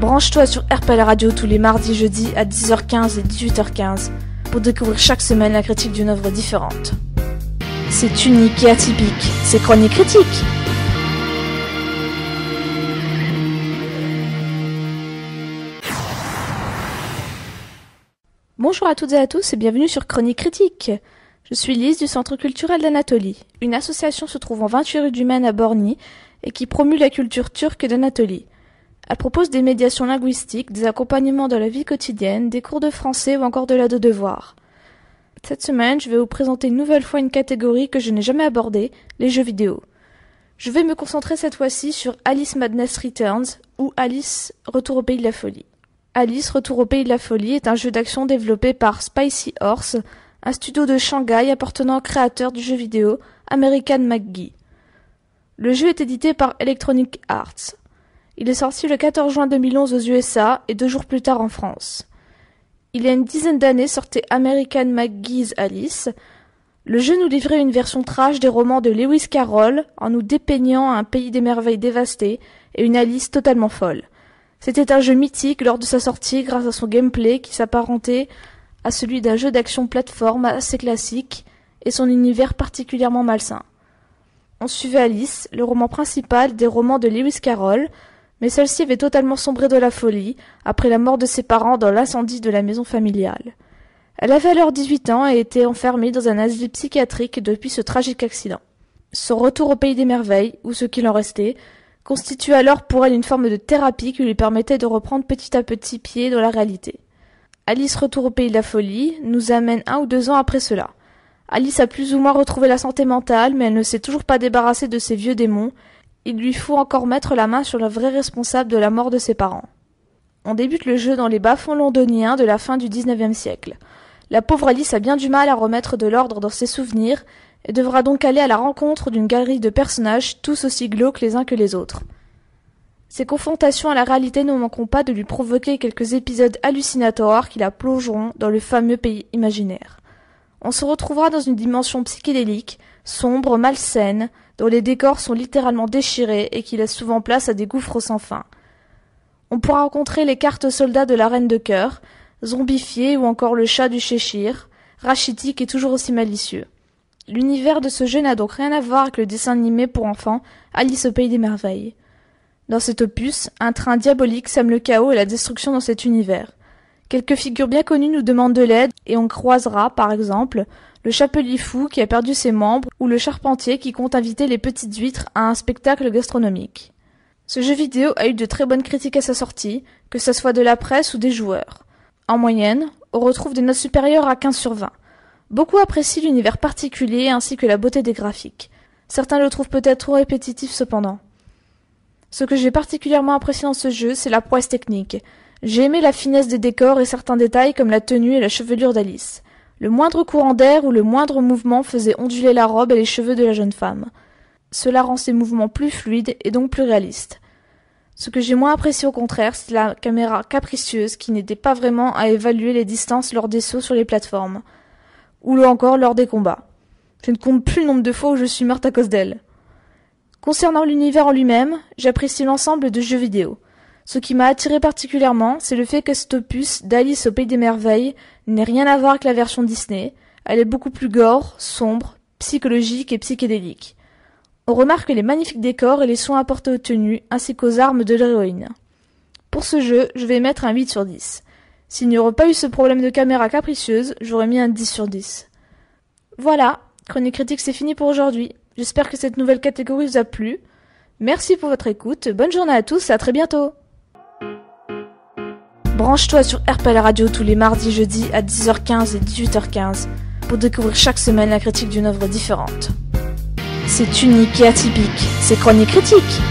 Branche-toi sur RPL Radio tous les mardis, jeudis à 10h15 et 18h15 pour découvrir chaque semaine la critique d'une œuvre différente. C'est unique et atypique, c'est Chronique Critique. Bonjour à toutes et à tous et bienvenue sur Chronique Critique. Je suis Lise du Centre culturel d'Anatolie. Une association se trouve en 28 rue du Maine à Borny et qui promue la culture turque d'Anatolie. Elle propose des médiations linguistiques, des accompagnements dans la vie quotidienne, des cours de français ou encore de l'aide aux devoirs. Cette semaine, je vais vous présenter une nouvelle fois une catégorie que je n'ai jamais abordée, les jeux vidéo. Je vais me concentrer cette fois-ci sur Alice Madness Returns ou Alice Retour au Pays de la Folie. Alice Retour au Pays de la Folie est un jeu d'action développé par Spicy Horse, un studio de Shanghai appartenant au créateur du jeu vidéo American McGee. Le jeu est édité par Electronic Arts. Il est sorti le 14 juin 2011 aux USA et 2 jours plus tard en France. Il y a une dizaine d'années sortait American McGee's Alice. Le jeu nous livrait une version trash des romans de Lewis Carroll en nous dépeignant un pays des merveilles dévasté et une Alice totalement folle. C'était un jeu mythique lors de sa sortie grâce à son gameplay qui s'apparentait à celui d'un jeu d'action plateforme assez classique et son univers particulièrement malsain. On suivait Alice, le roman principal des romans de Lewis Carroll, mais celle-ci avait totalement sombré de la folie après la mort de ses parents dans l'incendie de la maison familiale. Elle avait alors 18 ans et était enfermée dans un asile psychiatrique depuis ce tragique accident. Son retour au pays des merveilles, ou ce qu'il en restait, constitue alors pour elle une forme de thérapie qui lui permettait de reprendre petit à petit pied dans la réalité. Alice Retour au Pays de la Folie nous amène 1 ou 2 ans après cela. Alice a plus ou moins retrouvé la santé mentale, mais elle ne s'est toujours pas débarrassée de ses vieux démons. Il lui faut encore mettre la main sur le vrai responsable de la mort de ses parents. On débute le jeu dans les bas-fonds londoniens de la fin du 19e siècle. La pauvre Alice a bien du mal à remettre de l'ordre dans ses souvenirs et devra donc aller à la rencontre d'une galerie de personnages tous aussi glauques les uns que les autres. Ces confrontations à la réalité ne manqueront pas de lui provoquer quelques épisodes hallucinatoires qui la plongeront dans le fameux pays imaginaire. On se retrouvera dans une dimension psychédélique, sombre, malsaine, dont les décors sont littéralement déchirés et qui laissent souvent place à des gouffres sans fin. On pourra rencontrer les cartes soldats de la Reine de Cœur, zombifiés ou encore le chat du Cheshire, rachitique et toujours aussi malicieux. L'univers de ce jeu n'a donc rien à voir avec le dessin animé pour enfants Alice au Pays des Merveilles. Dans cet opus, un train diabolique sème le chaos et la destruction dans cet univers. Quelques figures bien connues nous demandent de l'aide et on croisera, par exemple, le chapelier fou qui a perdu ses membres ou le charpentier qui compte inviter les petites huîtres à un spectacle gastronomique. Ce jeu vidéo a eu de très bonnes critiques à sa sortie, que ce soit de la presse ou des joueurs. En moyenne, on retrouve des notes supérieures à 15 sur 20. Beaucoup apprécient l'univers particulier ainsi que la beauté des graphiques. Certains le trouvent peut-être trop répétitif cependant. Ce que j'ai particulièrement apprécié dans ce jeu, c'est la prouesse technique. J'ai aimé la finesse des décors et certains détails comme la tenue et la chevelure d'Alice. Le moindre courant d'air ou le moindre mouvement faisait onduler la robe et les cheveux de la jeune femme. Cela rend ces mouvements plus fluides et donc plus réalistes. Ce que j'ai moins apprécié au contraire, c'est la caméra capricieuse qui n'aidait pas vraiment à évaluer les distances lors des sauts sur les plateformes, ou encore lors des combats. Je ne compte plus le nombre de fois où je suis morte à cause d'elle. Concernant l'univers en lui-même, j'apprécie l'ensemble de jeux vidéo. Ce qui m'a attiré particulièrement, c'est le fait que cet opus d'Alice au Pays des Merveilles n'ait rien à voir avec la version Disney. Elle est beaucoup plus gore, sombre, psychologique et psychédélique. On remarque les magnifiques décors et les soins apportés aux tenues, ainsi qu'aux armes de l'héroïne. Pour ce jeu, je vais mettre un 8 sur 10. S'il n'y aurait pas eu ce problème de caméra capricieuse, j'aurais mis un 10 sur 10. Voilà, Chronique Critique c'est fini pour aujourd'hui. J'espère que cette nouvelle catégorie vous a plu. Merci pour votre écoute, bonne journée à tous et à très bientôt. Branche-toi sur RPL Radio tous les mardis, jeudis à 10h15 et 18h15 pour découvrir chaque semaine la critique d'une œuvre différente. C'est unique et atypique, c'est Chronique Critique.